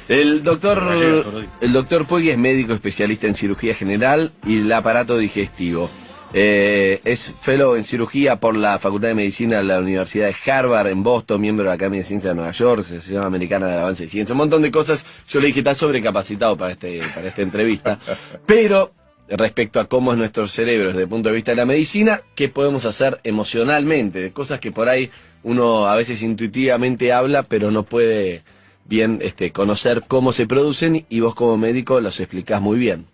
El doctor Puig es médico especialista en cirugía general y el aparato digestivo. Es fellow en cirugía por la Facultad de Medicina de la Universidad de Harvard en Boston, miembro de la Academia de Ciencias de Nueva York, Asociación Americana de Avance de Ciencia, un montón de cosas. Yo le dije, está sobrecapacitado para esta entrevista. Pero, respecto a cómo es nuestro cerebro desde el punto de vista de la medicina, ¿qué podemos hacer emocionalmente? De cosas que por ahí uno a veces intuitivamente habla, pero no puede bien conocer cómo se producen, y vos como médico los explicás muy bien.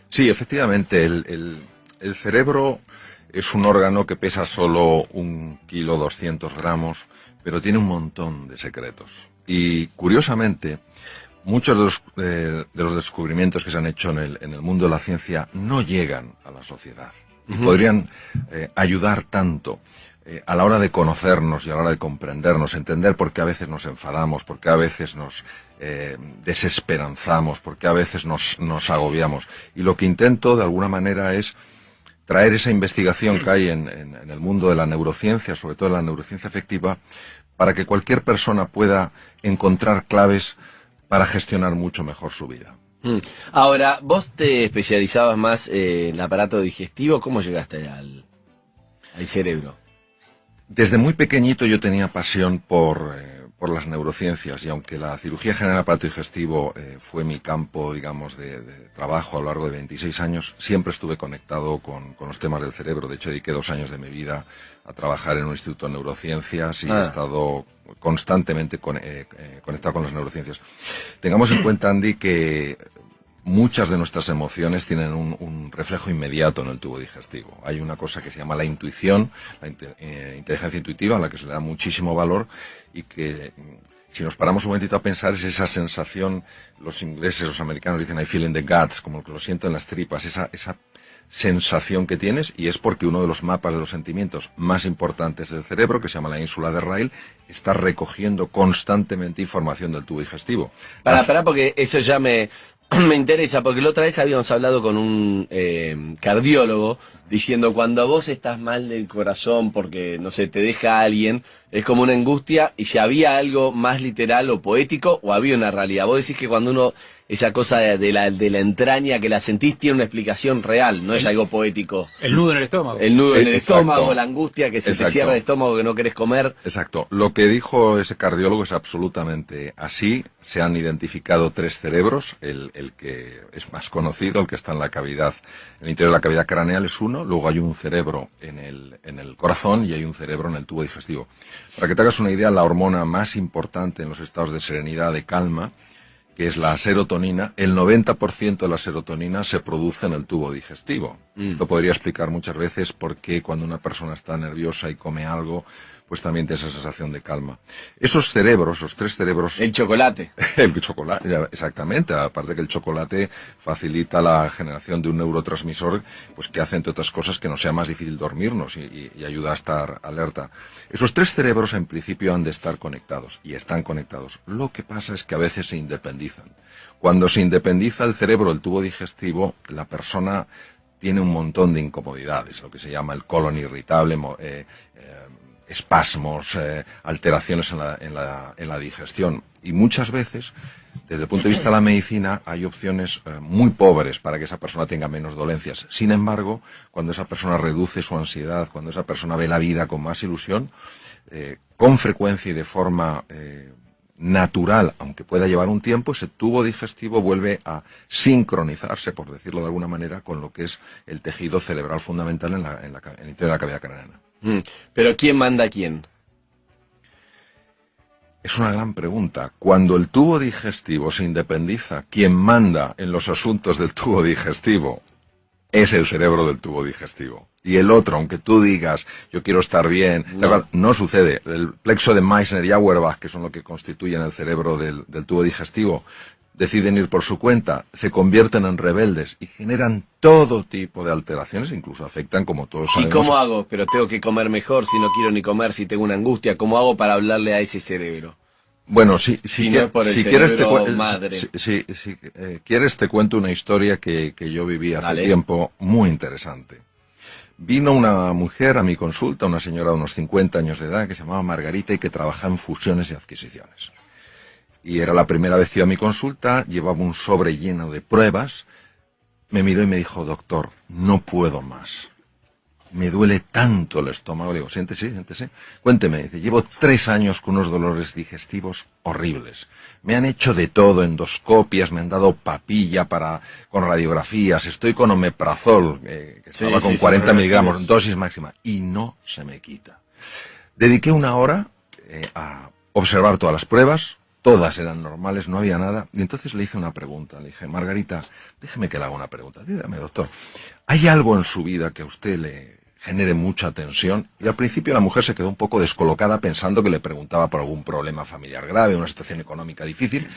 Sí, efectivamente, el cerebro es un órgano que pesa solo 1,2 kg, pero tiene un montón de secretos. Y curiosamente, muchos de los descubrimientos que se han hecho en el mundo de la ciencia no llegan a la sociedad. Y podrían ayudar tanto a la hora de conocernos y a la hora de comprendernos, entender por qué a veces nos enfadamos, por qué a veces nos desesperanzamos, por qué a veces nos agobiamos. Y lo que intento, de alguna manera, es traer esa investigación que hay en el mundo de la neurociencia, sobre todo en la neurociencia afectiva, para que cualquier persona pueda encontrar claves para gestionar mucho mejor su vida. Ahora, vos te especializabas más en el aparato digestivo. ¿Cómo llegaste al cerebro? Desde muy pequeñito yo tenía pasión por las neurociencias, y aunque la cirugía general del aparato digestivo fue mi campo, digamos, de trabajo a lo largo de 26 años, siempre estuve conectado con los temas del cerebro. De hecho, dediqué 2 años de mi vida a trabajar en un instituto de neurociencias y he estado constantemente conectado con las neurociencias. Tengamos en cuenta, Andy, que muchas de nuestras emociones tienen un reflejo inmediato en el tubo digestivo. Hay una cosa que se llama la intuición, la inteligencia intuitiva, a la que se le da muchísimo valor, y que, si nos paramos un momentito a pensar, es esa sensación, los ingleses, los americanos dicen I feel in the guts, como que lo siento en las tripas, esa sensación que tienes, y es porque uno de los mapas de los sentimientos más importantes del cerebro, que se llama la ínsula de Rayleigh, está recogiendo constantemente información del tubo digestivo. Pará, porque eso ya me interesa, porque la otra vez habíamos hablado con un cardiólogo diciendo, cuando vos estás mal del corazón porque, no sé, te deja alguien, es como una angustia, y si había algo más literal o poético, o había una realidad. Vos decís que cuando uno, esa cosa de la entraña que la sentís, tiene una explicación real, no es algo poético. El nudo en el estómago. El nudo en el estómago, la angustia que se te cierra el estómago, que no querés comer. Exacto. Lo que dijo ese cardiólogo es absolutamente así. Se han identificado 3 cerebros. El que es más conocido, el que está en la cavidad, en el interior de la cavidad craneal, es uno. Luego hay un cerebro en el corazón y hay un cerebro en el tubo digestivo. Para que te hagas una idea, la hormona más importante en los estados de serenidad, de calma, que es la serotonina, el 90% de la serotonina se produce en el tubo digestivo. Esto podría explicar muchas veces por qué cuando una persona está nerviosa y come algo, pues también tiene esa sensación de calma. Esos cerebros, los 3 cerebros... El chocolate. El chocolate, exactamente. Aparte que el chocolate facilita la generación de un neurotransmisor, pues que hace, entre otras cosas, que nos sea más difícil dormirnos y ayuda a estar alerta. Esos 3 cerebros en principio han de estar conectados, y están conectados. Lo que pasa es que a veces se independizan. Cuando se independiza el cerebro del tubo digestivo, la persona tiene un montón de incomodidades, lo que se llama el colon irritable, espasmos, alteraciones en la digestión. Y muchas veces, desde el punto de vista de la medicina, hay opciones muy pobres para que esa persona tenga menos dolencias. Sin embargo, cuando esa persona reduce su ansiedad, cuando esa persona ve la vida con más ilusión, con frecuencia y de forma natural, aunque pueda llevar un tiempo, ese tubo digestivo vuelve a sincronizarse, por decirlo de alguna manera, con lo que es el tejido cerebral fundamental en el interior de la cavidad craneana. Pero ¿quién manda a quién? Es una gran pregunta. Cuando el tubo digestivo se independiza, quien manda en los asuntos del tubo digestivo es el cerebro del tubo digestivo. Y el otro, aunque tú digas, yo quiero estar bien, no sucede. El plexo de Meissner y Auerbach, que son lo que constituyen el cerebro del tubo digestivo, deciden ir por su cuenta, se convierten en rebeldes y generan todo tipo de alteraciones, incluso afectan, como todos sabemos. ¿Y cómo hago? Pero tengo que comer mejor, si no quiero ni comer, si tengo una angustia. ¿Cómo hago para hablarle a ese cerebro? Bueno, si quieres te cuento una historia que yo viví hace tiempo, muy interesante. Vino una mujer a mi consulta, una señora de unos 50 años de edad, que se llamaba Margarita y que trabajaba en fusiones y adquisiciones. Y era la primera vez que iba a mi consulta, llevaba un sobre lleno de pruebas, me miró y me dijo, doctor, no puedo más. Me duele tanto el estómago. Le digo, siéntese, siéntese. Cuénteme. Dice, llevo 3 años con unos dolores digestivos horribles. Me han hecho de todo, endoscopias, me han dado papilla con radiografías, estoy con omeprazol, que estaba con 40 miligramos, dosis máxima, y no se me quita. Dediqué 1 hora a observar todas las pruebas, todas eran normales, no había nada, y entonces le hice una pregunta. Le dije, Margarita, déjeme que le haga una pregunta. Dígame, doctor, ¿hay algo en su vida que a usted le genere mucha tensión? Y al principio la mujer se quedó un poco descolocada pensando que le preguntaba por algún problema familiar grave, una situación económica difícil.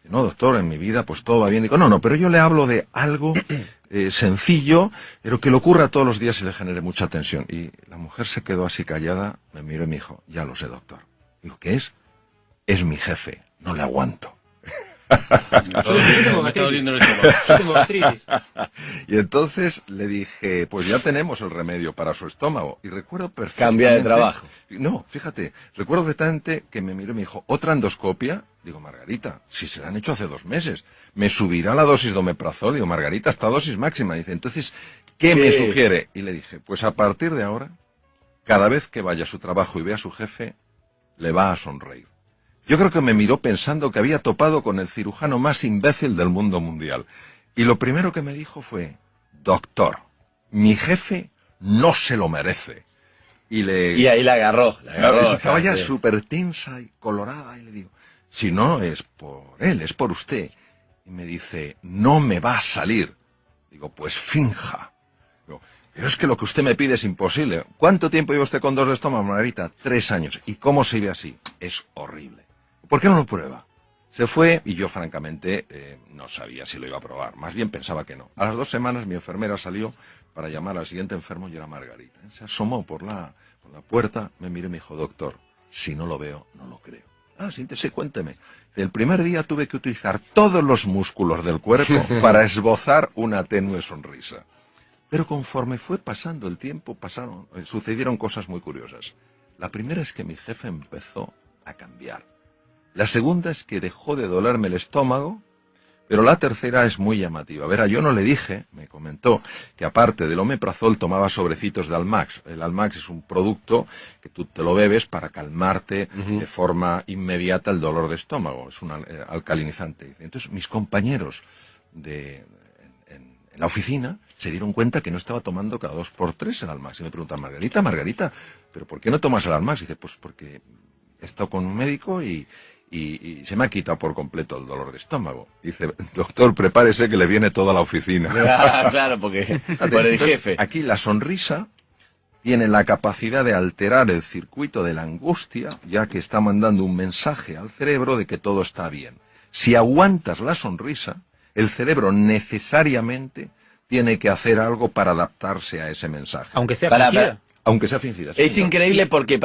No, doctor, en mi vida pues todo va bien. Digo, no, pero yo le hablo de algo sencillo, pero que le ocurra todos los días y le genere mucha tensión. Y la mujer se quedó así callada, me miró y me dijo, ya lo sé, doctor. Digo, ¿qué es? Es mi jefe, no le aguanto. Yo tengo gastritis. Y entonces le dije, pues ya tenemos el remedio para su estómago. Y recuerdo perfectamente... Cambia de trabajo. No, fíjate, recuerdo perfectamente que me miró y me dijo, ¿otra endoscopia? Digo, Margarita, si se la han hecho hace 2 meses, ¿me subirá la dosis de omeprazol? Digo, Margarita, hasta dosis máxima. Dice, entonces, ¿qué me sugiere? Y le dije, pues a partir de ahora, cada vez que vaya a su trabajo y vea a su jefe, le va a sonreír. Yo creo que me miró pensando que había topado con el cirujano más imbécil del mundo mundial. Y lo primero que me dijo fue, doctor, mi jefe no se lo merece. Y ahí la agarró. Estaba ya súper tensa y colorada y le digo, si no es por él, es por usted. Y me dice, no me va a salir. Digo, pues finja. Digo, pero es que lo que usted me pide es imposible. ¿Cuánto tiempo lleva usted con dolor de estómago, Margarita? 3 años. ¿Y cómo se ve así? Es horrible. ¿Por qué no lo prueba? Se fue y yo francamente no sabía si lo iba a probar. Más bien pensaba que no. A las 2 semanas mi enfermera salió para llamar al siguiente enfermo y era Margarita. Se asomó por la puerta, me miró y me dijo, doctor, si no lo veo, no lo creo. Siéntese, cuénteme. El primer día tuve que utilizar todos los músculos del cuerpo para esbozar una tenue sonrisa. Pero conforme fue pasando el tiempo, sucedieron cosas muy curiosas. La primera es que mi jefe empezó a cambiar. La segunda es que dejó de dolerme el estómago, pero la tercera es muy llamativa. Verá, yo no le dije, me comentó, que aparte del omeprazol tomaba sobrecitos de Almax. El Almax es un producto que tú te lo bebes para calmarte de forma inmediata el dolor de estómago. Es un alcalinizante. Entonces mis compañeros en la oficina se dieron cuenta que no estaba tomando cada 2 por 3 el Almax. Y me preguntan, Margarita, ¿pero por qué no tomas el Almax? Y dice, pues porque he estado con un médico y se me ha quitado por completo el dolor de estómago. Dice, doctor, prepárese que le viene toda la oficina. Claro, porque por el jefe. Aquí la sonrisa tiene la capacidad de alterar el circuito de la angustia, ya que está mandando un mensaje al cerebro de que todo está bien. Si aguantas la sonrisa, el cerebro necesariamente tiene que hacer algo para adaptarse a ese mensaje. Aunque sea fingida. Aunque sea fingida. Es increíble porque,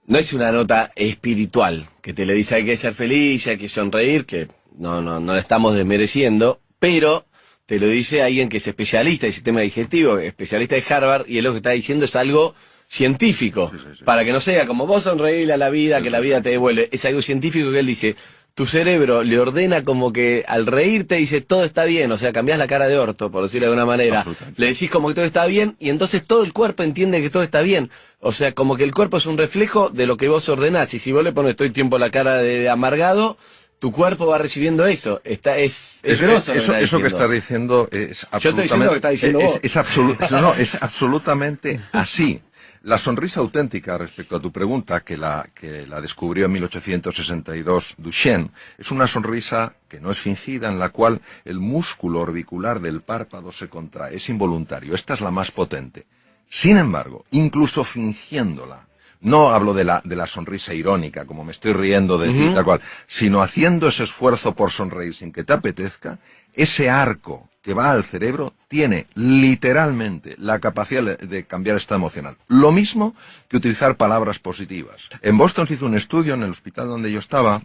no es una nota espiritual que te le dice hay que ser feliz, hay que sonreír, que no la estamos desmereciendo, pero te lo dice alguien que es especialista en sistema digestivo, especialista de Harvard, y él lo que está diciendo es algo científico, sí. Para que no sea como vos sonreírle a la vida, que la vida te devuelve, es algo científico que él dice, tu cerebro le ordena como que al reírte dice todo está bien, o sea, cambiás la cara de orto, por decirlo de alguna manera, le decís como que todo está bien, y entonces todo el cuerpo entiende que todo está bien, o sea, como que el cuerpo es un reflejo de lo que vos ordenás, y si vos le pones todo el tiempo la cara de amargado, tu cuerpo va recibiendo eso. Es grosso eso que estás diciendo es absolutamente... Yo estoy diciendo lo que estás diciendo vos. Es absolutamente así. La sonrisa auténtica, respecto a tu pregunta, que la descubrió en 1862 Duchenne, es una sonrisa que no es fingida, en la cual el músculo orbicular del párpado se contrae, es involuntario. Esta es la más potente. Sin embargo, incluso fingiéndola, no hablo de la sonrisa irónica, como me estoy riendo de ti, tal cual, sino haciendo ese esfuerzo por sonreír sin que te apetezca, ese arco que va al cerebro tiene literalmente la capacidad de cambiar el estado emocional. Lo mismo que utilizar palabras positivas. En Boston se hizo un estudio, en el hospital donde yo estaba,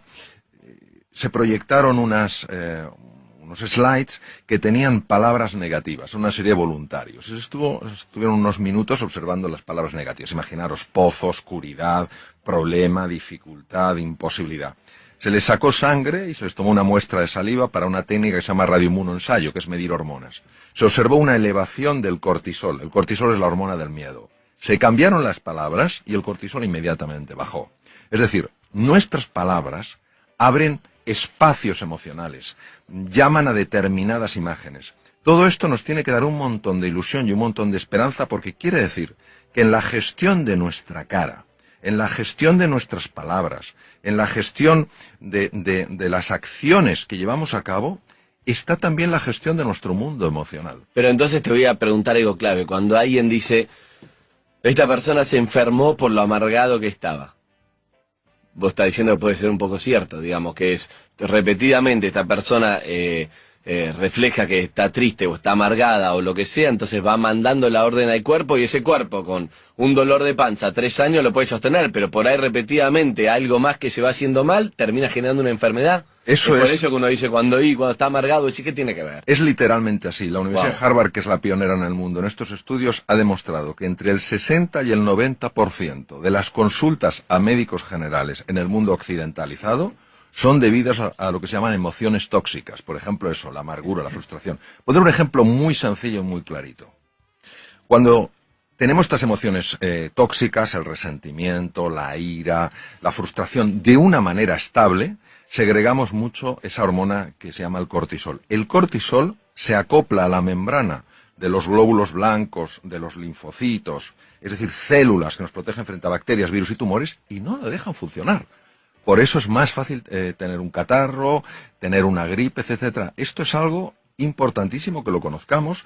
se proyectaron unas unos slides que tenían palabras negativas, una serie de voluntarios. Y estuvieron unos minutos observando las palabras negativas. Imaginaros, pozo, oscuridad, problema, dificultad, imposibilidad. Se les sacó sangre y se les tomó una muestra de saliva para una técnica que se llama radioinmunoensayo, que es medir hormonas. Se observó una elevación del cortisol. El cortisol es la hormona del miedo. Se cambiaron las palabras y el cortisol inmediatamente bajó. Es decir, nuestras palabras abren espacios emocionales, llaman a determinadas imágenes. Todo esto nos tiene que dar un montón de ilusión y un montón de esperanza, porque quiere decir que en la gestión de nuestra cara, en la gestión de nuestras palabras, en la gestión de las acciones que llevamos a cabo, está también la gestión de nuestro mundo emocional. Pero entonces te voy a preguntar algo clave. Cuando alguien dice, esta persona se enfermó por lo amargado que estaba, vos estás diciendo que puede ser un poco cierto, digamos, que es repetidamente esta persona refleja que está triste o está amargada o lo que sea, entonces va mandando la orden al cuerpo, y ese cuerpo con un dolor de panza 3 años lo puede sostener, pero por ahí repetidamente algo más que se va haciendo mal termina generando una enfermedad. Eso es por eso que uno dice cuando está amargado, dice, ¿qué tiene que ver? Es literalmente así. La Universidad de Harvard, que es la pionera en el mundo en estos estudios, ha demostrado que entre el 60 y el 90% de las consultas a médicos generales en el mundo occidentalizado son debidas a lo que se llaman emociones tóxicas. Por ejemplo, eso, la amargura, la frustración. Puedo dar un ejemplo muy sencillo y muy clarito. Cuando tenemos estas emociones tóxicas, el resentimiento, la ira, la frustración, de una manera estable, segregamos mucho esa hormona que se llama el cortisol. El cortisol se acopla a la membrana de los glóbulos blancos, de los linfocitos, es decir, células que nos protegen frente a bacterias, virus y tumores, y no lo dejan funcionar. Por eso es más fácil tener un catarro, tener una gripe, etcétera. Esto es algo importantísimo que lo conozcamos,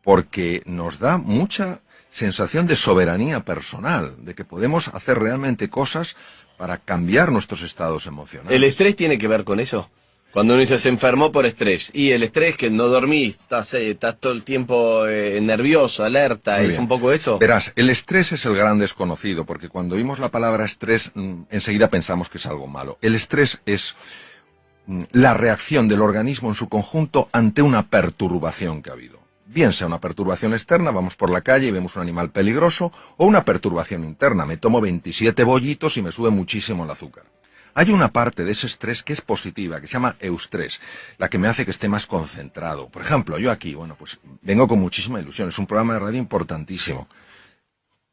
porque nos da mucha sensación de soberanía personal, de que podemos hacer realmente cosas para cambiar nuestros estados emocionales. ¿El estrés tiene que ver con eso? Cuando uno dice se enfermó por estrés, y el estrés que no dormís, estás todo el tiempo nervioso, alerta, ¿es un poco eso? Verás, el estrés es el gran desconocido, porque cuando oímos la palabra estrés, enseguida pensamos que es algo malo. El estrés es la reacción del organismo en su conjunto ante una perturbación que ha habido. Bien sea una perturbación externa, vamos por la calle y vemos un animal peligroso, o una perturbación interna, me tomo 27 bollitos y me sube muchísimo el azúcar. Hay una parte de ese estrés que es positiva, que se llama eustrés, la que me hace que esté más concentrado. Por ejemplo, yo aquí, pues vengo con muchísima ilusión, es un programa de radio importantísimo,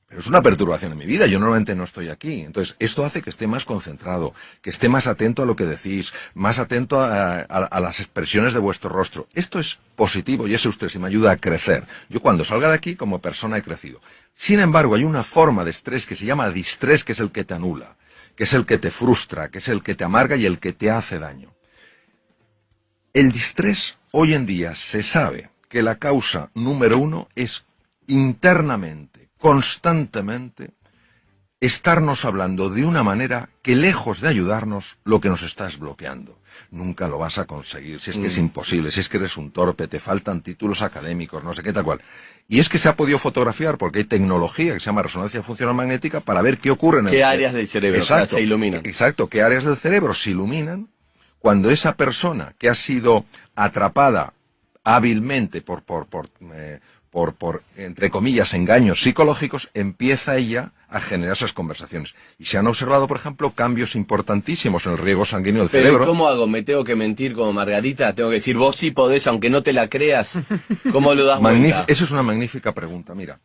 pero es una perturbación en mi vida, yo normalmente no estoy aquí. Entonces, esto hace que esté más concentrado, que esté más atento a lo que decís, más atento a las expresiones de vuestro rostro. Esto es positivo y es eustrés y me ayuda a crecer. Yo cuando salga de aquí, como persona, he crecido. Sin embargo, hay una forma de estrés que se llama distrés, que es el que te anula, que es el que te frustra, que es el que te amarga y el que te hace daño. El distrés, hoy en día, se sabe que la causa número 1 es internamente, constantemente, estarnos hablando de una manera que, lejos de ayudarnos, lo que nos está es bloqueando. Nunca lo vas a conseguir, si es que es imposible, si es que eres un torpe, te faltan títulos académicos, no sé qué tal cual. Y es que se ha podido fotografiar, porque hay tecnología que se llama resonancia funcional magnética, para ver qué ocurre en el ¿Qué áreas del cerebro se iluminan? Exacto, qué áreas del cerebro se iluminan cuando esa persona que ha sido atrapada hábilmente por entre comillas, engaños psicológicos, empieza ella a generar esas conversaciones. Y se han observado, por ejemplo, cambios importantísimos en el riego sanguíneo del cerebro. ¿Pero cómo hago? ¿Me tengo que mentir como Margarita? ¿Tengo que decir, vos sí podés, aunque no te la creas? ¿Cómo lo das vuelta? Esa es una magnífica pregunta. Mira,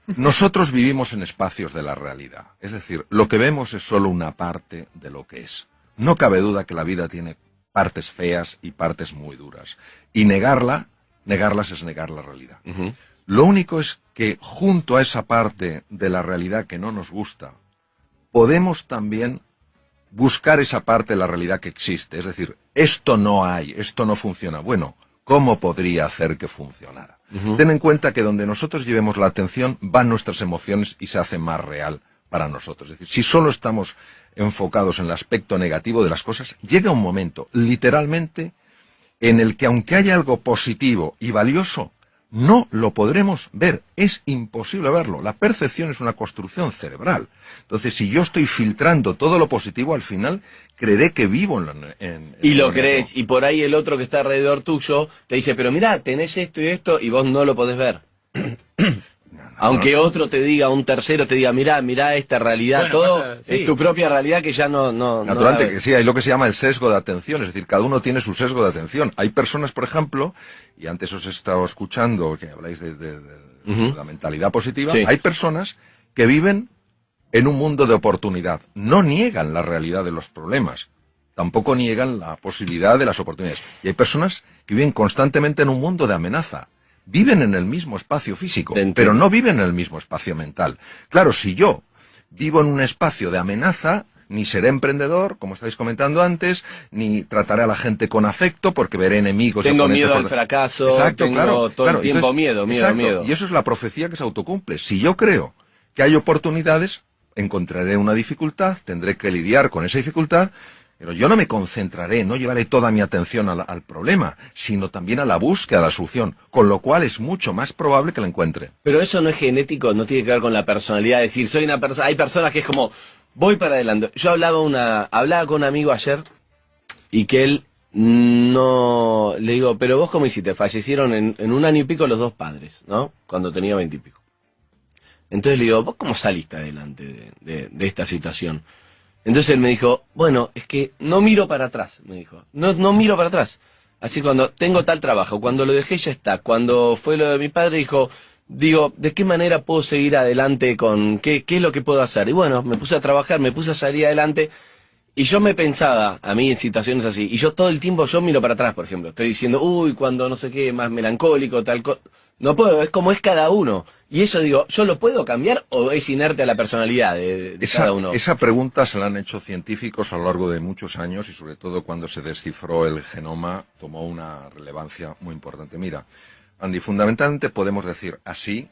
nosotros vivimos en espacios de la realidad. Es decir, lo que vemos es solo una parte de lo que es. No cabe duda que la vida tiene partes feas y partes muy duras. Y negarlas es negar la realidad. Lo único es que junto a esa parte de la realidad que no nos gusta, podemos también buscar esa parte de la realidad que existe. Es decir, esto no hay, esto no funciona. Bueno, ¿cómo podría hacer que funcionara? Ten en cuenta que donde nosotros llevemos la atención van nuestras emociones y se hace más real para nosotros. Es decir, si solo estamos enfocados en el aspecto negativo de las cosas, llega un momento, literalmente, en el que aunque haya algo positivo y valioso, no lo podremos ver, es imposible verlo. La percepción es una construcción cerebral. Entonces, si yo estoy filtrando todo lo positivo, al final creeré que vivo y lo crees, y por ahí el otro que está alrededor tuyo te dice, pero mirá, tenés esto y esto, y vos no lo podés ver. Aunque otro te diga, un tercero te diga, mirá esta realidad, bueno, todo sí. Es tu propia realidad que ya no naturalmente que sí, hay lo que se llama el sesgo de atención, es decir, cada uno tiene su sesgo de atención. Hay personas, por ejemplo, y antes os he estado escuchando que habláis de la mentalidad positiva, sí. Hay personas que viven en un mundo de oportunidad, no niegan la realidad de los problemas, tampoco niegan la posibilidad de las oportunidades. Y hay personas que viven constantemente en un mundo de amenaza. Viven en el mismo espacio físico, pero no viven en el mismo espacio mental. Claro, si yo vivo en un espacio de amenaza, ni seré emprendedor, como estáis comentando antes, ni trataré a la gente con afecto, porque veré enemigos. Tengo miedo al fracaso, tengo todo el tiempo miedo. Y eso es la profecía que se autocumple. Si yo creo que hay oportunidades, encontraré una dificultad, tendré que lidiar con esa dificultad, pero yo no me concentraré, no llevaré toda mi atención al problema, sino también a la búsqueda de la solución, con lo cual es mucho más probable que la encuentre. Pero eso no es genético, no tiene que ver con la personalidad, es decir, soy una persona, hay personas que es como, voy para adelante. Yo hablaba con un amigo ayer, y que él no, le digo, pero vos cómo hiciste, fallecieron en 1 año y pico los 2 padres, ¿no? Cuando tenía 20 y pico. Entonces le digo, ¿vos cómo saliste adelante de esta situación? Entonces él me dijo, bueno, es que no miro para atrás, me dijo. No miro para atrás. Así cuando tengo tal trabajo, cuando lo dejé ya está. Cuando fue lo de mi padre, digo, ¿de qué manera puedo seguir adelante con qué es lo que puedo hacer? Y bueno, me puse a trabajar, me puse a salir adelante. Y yo me pensaba, a mí en situaciones así, y yo todo el tiempo yo miro para atrás, por ejemplo. Estoy diciendo, cuando no sé qué, más melancólico, tal cosa. No puedo, es como es cada uno. Y eso digo, ¿yo lo puedo cambiar o es inerte a la personalidad de cada uno? Esa pregunta se la han hecho científicos a lo largo de muchos años y sobre todo cuando se descifró el genoma tomó una relevancia muy importante. Mira, Andy, fundamentalmente podemos decir así,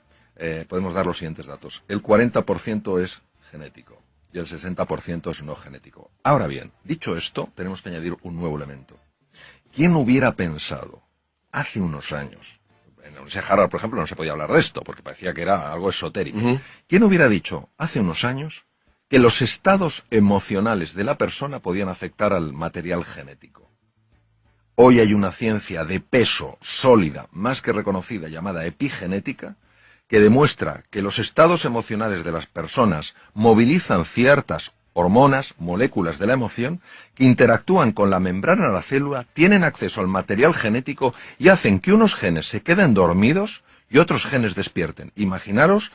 podemos dar los siguientes datos. El 40% es genético y el 60% es no genético. Ahora bien, dicho esto, tenemos que añadir un nuevo elemento. ¿Quién hubiera pensado hace unos años? En la Universidad de Harvard, por ejemplo, no se podía hablar de esto, porque parecía que era algo esotérico. ¿Quién hubiera dicho, hace unos años, que los estados emocionales de la persona podían afectar al material genético? Hoy hay una ciencia de peso sólida, más que reconocida, llamada epigenética, que demuestra que los estados emocionales de las personas movilizan ciertas hormonas, moléculas de la emoción, que interactúan con la membrana de la célula, tienen acceso al material genético y hacen que unos genes se queden dormidos y otros genes despierten. Imaginaros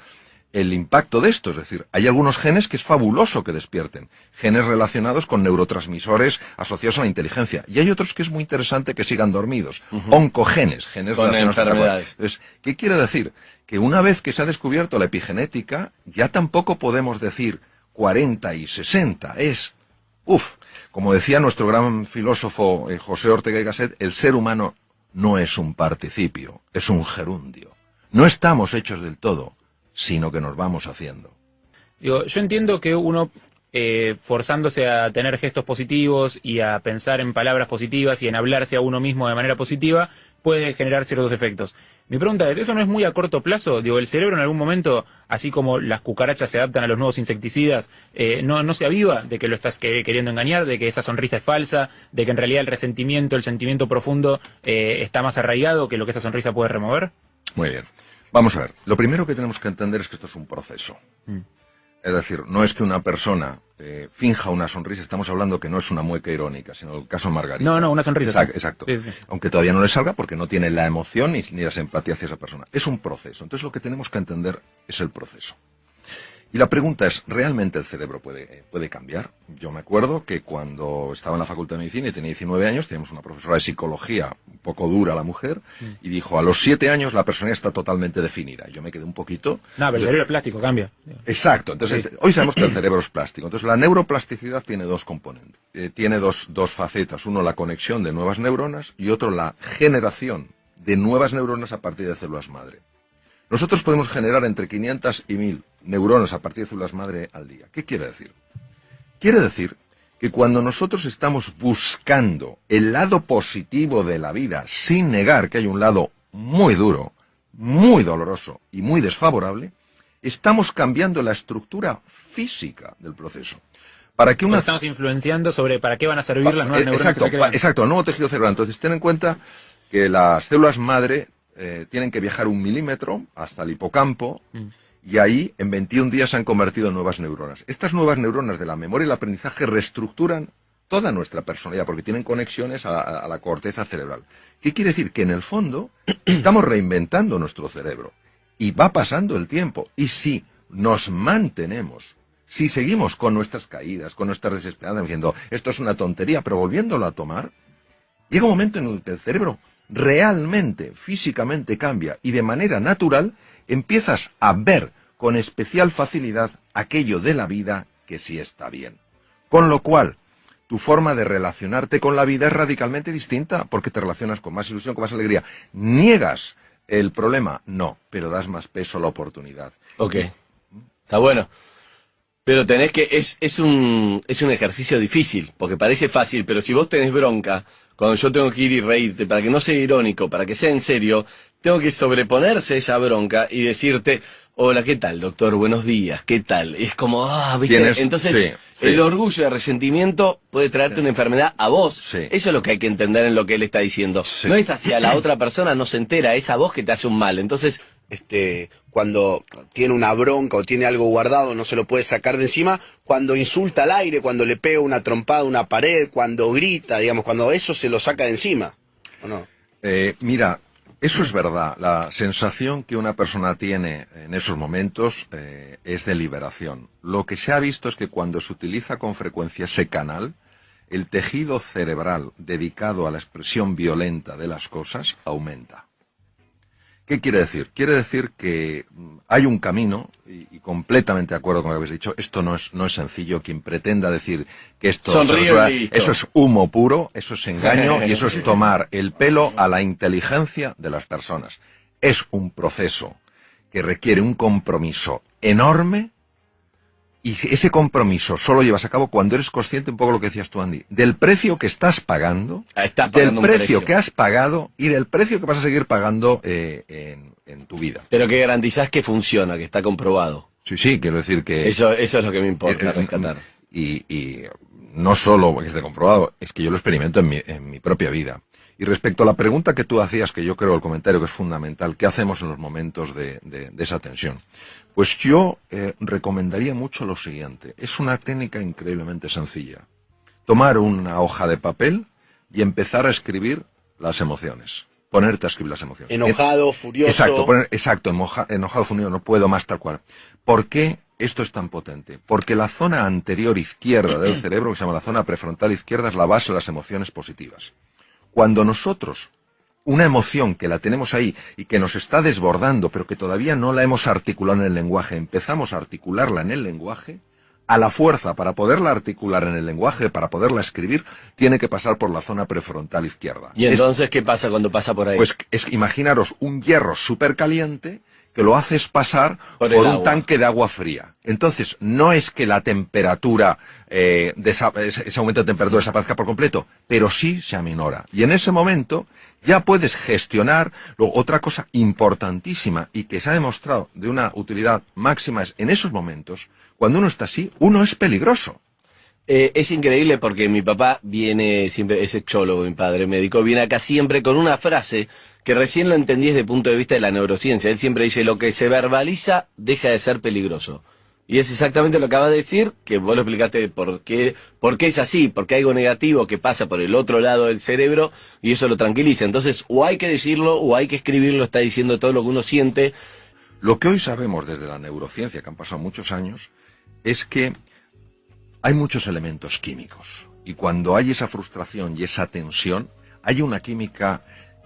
el impacto de esto, es decir, hay algunos genes que es fabuloso que despierten, genes relacionados con neurotransmisores asociados a la inteligencia, y hay otros que es muy interesante que sigan dormidos, oncogenes, genes con enfermedades. Entonces, ¿qué quiere decir? Que una vez que se ha descubierto la epigenética, ya tampoco podemos decir 40 y 60, como decía nuestro gran filósofo José Ortega y Gasset, el ser humano no es un participio, es un gerundio. No estamos hechos del todo, sino que nos vamos haciendo. Yo entiendo que uno, forzándose a tener gestos positivos y a pensar en palabras positivas y en hablarse a uno mismo de manera positiva, puede generar ciertos efectos. Mi pregunta es, ¿eso no es muy a corto plazo? Digo, el cerebro en algún momento, así como las cucarachas se adaptan a los nuevos insecticidas, no se aviva de que lo estás queriendo engañar, de que esa sonrisa es falsa, de que en realidad el resentimiento, el sentimiento profundo está más arraigado que lo que esa sonrisa puede remover. Muy bien. Vamos a ver. Lo primero que tenemos que entender es que esto es un proceso. Es decir, no es que una persona finja una sonrisa, estamos hablando que no es una mueca irónica, sino el caso Margarita. No, una sonrisa. Exacto. Sí. Aunque todavía no le salga porque no tiene la emoción ni la simpatía hacia esa persona. Es un proceso. Entonces lo que tenemos que entender es el proceso. Y la pregunta es, ¿realmente el cerebro puede cambiar? Yo me acuerdo que cuando estaba en la Facultad de Medicina y tenía 19 años, teníamos una profesora de psicología, un poco dura la mujer, y dijo, a los 7 años la personalidad está totalmente definida. Y yo me quedé un poquito... No, pero el cerebro es plástico, cambia. Exacto. Entonces, sí. Hoy sabemos que el cerebro es plástico. Entonces, la neuroplasticidad tiene 2 componentes. Tiene dos facetas. Uno, la conexión de nuevas neuronas, y otro, la generación de nuevas neuronas a partir de células madre. Nosotros podemos generar entre 500 y 1000 neuronas a partir de células madre al día. ¿Qué quiere decir? Quiere decir que cuando nosotros estamos buscando el lado positivo de la vida, sin negar que hay un lado muy duro, muy doloroso y muy desfavorable, estamos cambiando la estructura física del proceso. Para que estamos influenciando sobre para qué van a servir las nuevas neuronas que se crean. Exacto, el nuevo tejido cerebral. Entonces, ten en cuenta que las células madre tienen que viajar 1 milímetro hasta el hipocampo, y ahí en 21 días se han convertido en nuevas neuronas. Estas nuevas neuronas de la memoria y el aprendizaje reestructuran toda nuestra personalidad, porque tienen conexiones a la corteza cerebral. ¿Qué quiere decir? Que en el fondo estamos reinventando nuestro cerebro, y va pasando el tiempo, y si nos mantenemos, si seguimos con nuestras caídas, con nuestras desesperanzas, diciendo, esto es una tontería, pero volviéndolo a tomar, llega un momento en el que el cerebro realmente, físicamente cambia, y de manera natural empiezas a ver con especial facilidad aquello de la vida que sí está bien. Con lo cual, tu forma de relacionarte con la vida es radicalmente distinta, porque te relacionas con más ilusión, con más alegría. ¿Niegas el problema? No, pero das más peso a la oportunidad. Ok, está bueno. Pero tenés que, es un ejercicio difícil, porque parece fácil, pero si vos tenés bronca, cuando yo tengo que ir y reírte, para que no sea irónico, para que sea en serio, tengo que sobreponerse a esa bronca y decirte, hola, ¿qué tal, doctor? Buenos días, ¿qué tal? Y es como, ¿viste? Entonces, sí. El orgullo y el resentimiento puede traerte una enfermedad a vos. Sí. Eso es lo que hay que entender en lo que él está diciendo. Sí. No es hacia la otra persona, no se entera, es a vos que te hace un mal. Entonces, cuando tiene una bronca o tiene algo guardado, no se lo puede sacar de encima, cuando insulta al aire, cuando le pega una trompada a una pared, cuando grita, digamos, cuando eso se lo saca de encima, ¿o no? Mira, eso es verdad. La sensación que una persona tiene en esos momentos es de liberación. Lo que se ha visto es que cuando se utiliza con frecuencia ese canal, el tejido cerebral dedicado a la expresión violenta de las cosas aumenta. ¿Qué quiere decir? Quiere decir que hay un camino, y completamente de acuerdo con lo que habéis dicho, esto no es sencillo. Quien pretenda decir que esto eso es humo puro, eso es engaño, y eso es tomar el pelo a la inteligencia de las personas. Es un proceso que requiere un compromiso enorme, y ese compromiso solo llevas a cabo cuando eres consciente, un poco lo que decías tú, Andy, del precio que estás pagando, del precio que has pagado y del precio que vas a seguir pagando en tu vida. Pero que garantizás que funciona, que está comprobado. Sí, quiero decir que... Eso es lo que me importa rescatar. Y no solo que esté comprobado, es que yo lo experimento en mi propia vida. Y respecto a la pregunta que tú hacías, que yo creo el comentario que es fundamental, ¿qué hacemos en los momentos de esa tensión? Pues yo recomendaría mucho lo siguiente. Es una técnica increíblemente sencilla. Tomar una hoja de papel y empezar a escribir las emociones. Ponerte a escribir las emociones. Enojado, furioso. Exacto, enojado, furioso, no puedo más, tal cual. ¿Por qué esto es tan potente? Porque la zona anterior izquierda del cerebro, que se llama la zona prefrontal izquierda, es la base de las emociones positivas. Cuando nosotros, una emoción que la tenemos ahí y que nos está desbordando, pero que todavía no la hemos articulado en el lenguaje, empezamos a articularla en el lenguaje, a la fuerza para poderla articular en el lenguaje, para poderla escribir, tiene que pasar por la zona prefrontal izquierda. ¿Y entonces qué pasa cuando pasa por ahí? Pues imaginaros un hierro súper caliente que lo haces pasar por un tanque de agua fría. Entonces, no es que la temperatura, ese aumento de temperatura desaparezca por completo, pero sí se aminora. Y en ese momento ya puedes gestionar. Luego, otra cosa importantísima y que se ha demostrado de una utilidad máxima es, en esos momentos, cuando uno está así, uno es peligroso. Es increíble porque mi papá viene siempre, es sexólogo, mi padre médico, viene acá siempre con una frase que recién lo entendí desde el punto de vista de la neurociencia. Él siempre dice, lo que se verbaliza deja de ser peligroso. Y es exactamente lo que acaba de decir, que vos lo explicaste por qué es así, porque hay algo negativo que pasa por el otro lado del cerebro y eso lo tranquiliza. Entonces, o hay que decirlo o hay que escribirlo, está diciendo todo lo que uno siente. Lo que hoy sabemos desde la neurociencia, que han pasado muchos años, es que hay muchos elementos químicos. Y cuando hay esa frustración y esa tensión, hay una química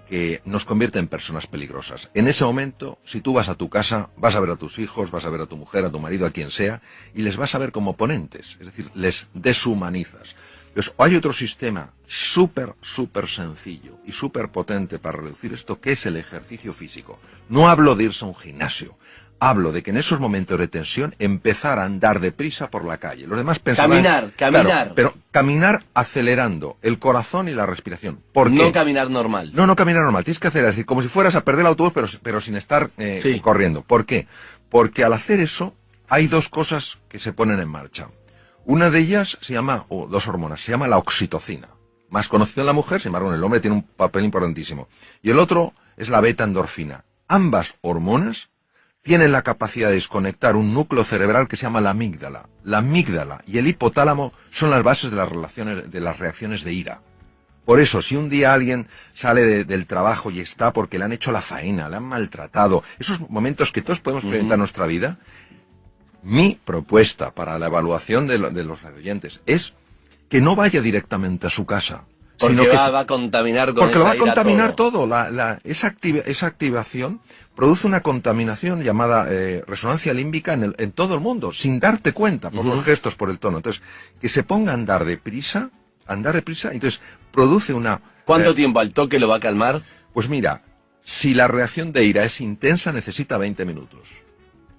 que nos convierte en personas peligrosas. En ese momento, si tú vas a tu casa, vas a ver a tus hijos, vas a ver a tu mujer, a tu marido, a quien sea, y les vas a ver como oponentes, es decir, les deshumanizas. Entonces, hay otro sistema súper sencillo y súper potente para reducir esto, que es el ejercicio físico. No hablo de irse a un gimnasio, hablo de que en esos momentos de tensión empezar a andar deprisa por la calle. Los demás pensarán... Caminar. Claro, pero caminar acelerando el corazón y la respiración. ¿Por qué? No caminar normal. No caminar normal. Tienes que hacer así, como si fueras a perder el autobús, pero sin estar corriendo. ¿Por qué? Porque al hacer eso hay dos cosas que se ponen en marcha. Una de ellas se llama, o dos hormonas, se llama la oxitocina. Más conocida en la mujer, sin embargo en el hombre tiene un papel importantísimo. Y el otro es la beta-endorfina. Ambas hormonas tienen la capacidad de desconectar un núcleo cerebral que se llama la amígdala. La amígdala y el hipotálamo son las bases de las reacciones de ira. Por eso, si un día alguien sale del trabajo y está porque le han hecho la faena, le han maltratado, esos momentos que todos podemos experimentar en nuestra vida, mi propuesta para la evaluación de los radioyentes es que no vaya directamente a su casa. Porque sino que va a contaminar con porque lo va a esa ira contaminar todo. Esa activación produce una contaminación llamada resonancia límbica en todo el mundo, sin darte cuenta, por los gestos, por el tono. Entonces, que se ponga a andar deprisa, entonces produce una... ¿Cuánto tiempo al toque lo va a calmar? Pues mira, si la reacción de ira es intensa, necesita 20 minutos.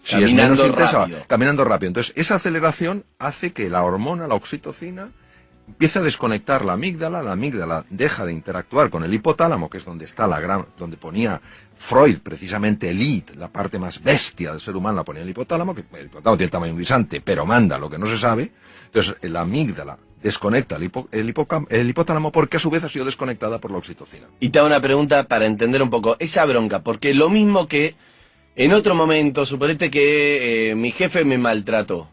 Si Caminando es menos intensa, rápido. caminando rápido. Entonces, esa aceleración hace que la hormona, la oxitocina, empieza a desconectar la amígdala deja de interactuar con el hipotálamo, que es donde está donde ponía Freud precisamente el id, la parte más bestia del ser humano la ponía el hipotálamo, que el hipotálamo tiene el tamaño de un guisante, pero manda lo que no se sabe. Entonces la amígdala desconecta el hipotálamo porque a su vez ha sido desconectada por la oxitocina. Y te hago una pregunta para entender un poco esa bronca, porque lo mismo que en otro momento, suponete que mi jefe me maltrató.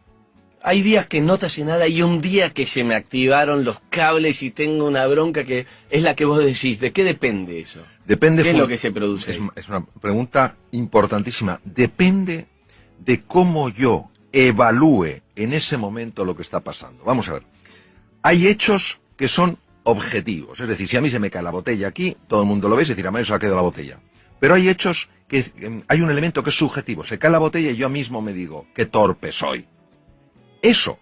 Hay días que no te hace nada y un día que se me activaron los cables y tengo una bronca que es la que vos decís. ¿De qué depende eso? Depende. ¿Qué es lo que se produce? Es una pregunta importantísima. Depende de cómo yo evalúe en ese momento lo que está pasando. Vamos a ver. Hay hechos que son objetivos. Es decir, si a mí se me cae la botella aquí, todo el mundo lo ve y se decir, a mí se ha caído la botella. Pero hay hechos que hay un elemento que es subjetivo. Se cae la botella y yo mismo me digo, qué torpe soy. Eso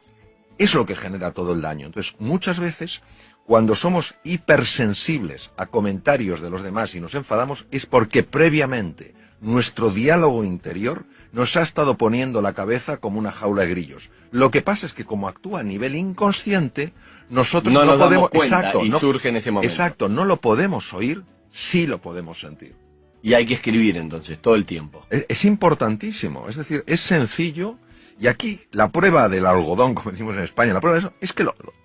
es lo que genera todo el daño. Entonces, muchas veces, cuando somos hipersensibles a comentarios de los demás y nos enfadamos, es porque previamente nuestro diálogo interior nos ha estado poniendo la cabeza como una jaula de grillos. Lo que pasa es que como actúa a nivel inconsciente, nosotros no nos podemos... damos cuenta Exacto, y surge en ese momento. Exacto, no lo podemos oír, sí lo podemos sentir. Y hay que escribir entonces, todo el tiempo. Es importantísimo, es decir, es sencillo. Y aquí la prueba del algodón, como decimos en España, la prueba de eso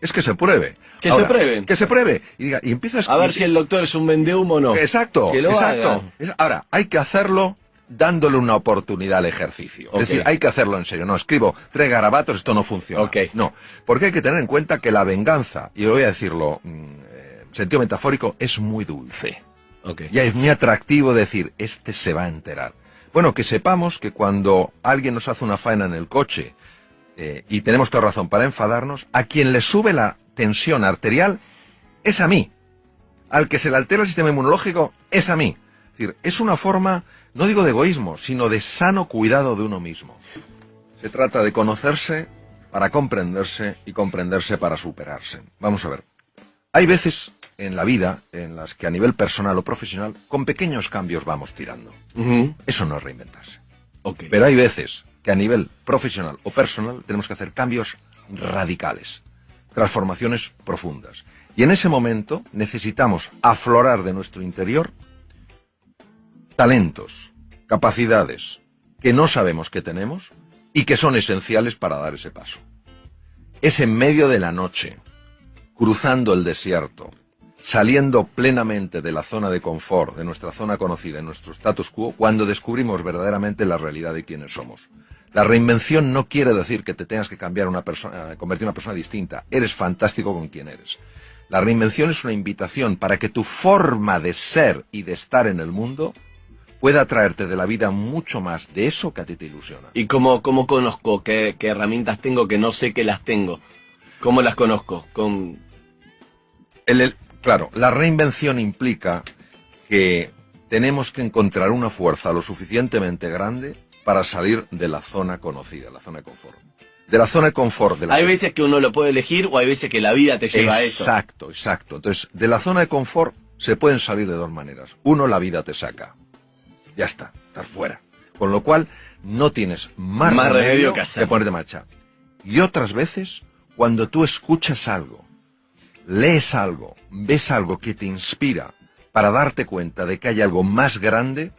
es que se pruebe. Que se prueben. Que se pruebe. Y empiezas a ver si el doctor es un vendehumo o no. Exacto, que lo exacto. haga. Ahora, hay que hacerlo dándole una oportunidad al ejercicio. Okay. Es decir, hay que hacerlo en serio. No escribo 3 garabatos, esto no funciona. Okay. No, porque hay que tener en cuenta que la venganza, y voy a decirlo en sentido metafórico, es muy dulce. Okay. Ya es muy atractivo decir, este se va a enterar. Bueno, que sepamos que cuando alguien nos hace una faena en el coche, y tenemos toda razón para enfadarnos, a quien le sube la tensión arterial es a mí. Al que se le altera el sistema inmunológico es a mí. Es decir, es una forma, no digo de egoísmo, sino de sano cuidado de uno mismo. Se trata de conocerse para comprenderse y comprenderse para superarse. Vamos a ver. Hay veces en la vida en las que a nivel personal o profesional con pequeños cambios vamos tirando. Eso no es reinventarse. Okay. Pero hay veces que a nivel profesional o personal tenemos que hacer cambios radicales, transformaciones profundas. Y en ese momento necesitamos aflorar de nuestro interior talentos, capacidades que no sabemos que tenemos y que son esenciales para dar ese paso. Es en medio de la noche, cruzando el desierto, saliendo plenamente de la zona de confort, de nuestra zona conocida, de nuestro status quo, cuando descubrimos verdaderamente la realidad de quiénes somos. La reinvención no quiere decir que te tengas que cambiar convertir en una persona distinta. Eres fantástico con quien eres. La reinvención es una invitación para que tu forma de ser y de estar en el mundo pueda traerte de la vida mucho más de eso que a ti te ilusiona. ¿Y cómo conozco qué herramientas tengo que no sé que las tengo? ¿Cómo las conozco? Claro, la reinvención implica que tenemos que encontrar una fuerza lo suficientemente grande para salir de la zona conocida, la zona de confort. De la zona de confort. Hay veces que uno lo puede elegir o hay veces que la vida te lleva a eso. Exacto, exacto. Entonces, de la zona de confort se pueden salir de dos maneras. Uno, la vida te saca. Ya está, estás fuera. Con lo cual, no tienes más remedio remedio que hacerlo. que ponerte en marcha. Y otras veces, cuando tú escuchas algo, lees algo, ves algo que te inspira para darte cuenta de que hay algo más grande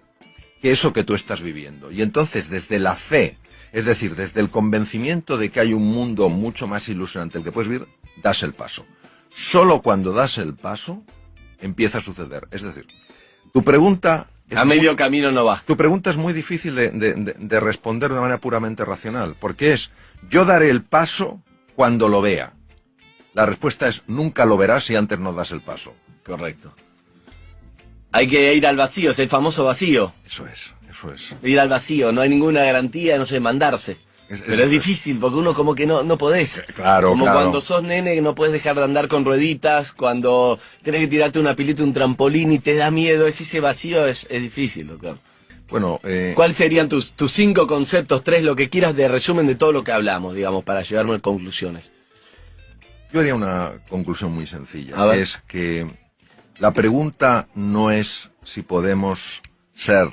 que eso que tú estás viviendo. Y entonces, desde la fe, es decir, desde el convencimiento de que hay un mundo mucho más ilusionante el que puedes vivir, das el paso. Solo cuando das el paso, empieza a suceder. Es decir, tu pregunta... A medio camino no va. Tu pregunta es muy difícil de responder de una manera puramente racional, porque es, yo daré el paso cuando lo vea. La respuesta es, nunca lo verás si antes no das el paso. Correcto. Hay que ir al vacío, es el famoso vacío. Eso es. Ir al vacío, no hay ninguna garantía, no sé, mandarse. Pero es difícil, porque uno como que no podés. Claro, como claro. cuando sos nene no puedes dejar de andar con rueditas, cuando tenés que tirarte una pilita, un trampolín y te da miedo, ese vacío es difícil, doctor. Bueno, ¿cuáles serían tus 5 conceptos, 3, lo que quieras de resumen de todo lo que hablamos, digamos, para llevarme a conclusiones? Yo haría una conclusión muy sencilla. A ver. Es que la pregunta no es si podemos ser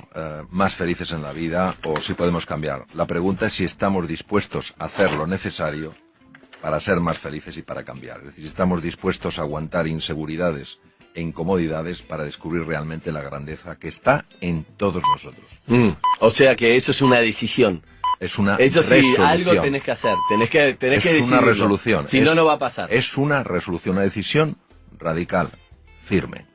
más felices en la vida o si podemos cambiar. La pregunta es si estamos dispuestos a hacer lo necesario para ser más felices y para cambiar. Es decir, si estamos dispuestos a aguantar inseguridades e incomodidades para descubrir realmente la grandeza que está en todos nosotros. O sea que eso es una decisión. Es una Eso sí, resolución. algo tenés que hacer, tenés que Es decidirlo. una resolución. Si no, no va a pasar. Es una resolución, una decisión radical, firme.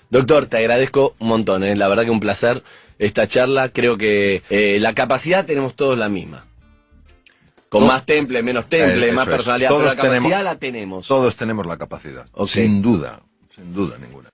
Doctor, te agradezco un montón, la verdad que un placer esta charla. Creo que la capacidad tenemos todos la misma. Con más temple, menos temple, más personalidad, pero la capacidad la tenemos. Todos tenemos la capacidad, Okay. sin duda ninguna.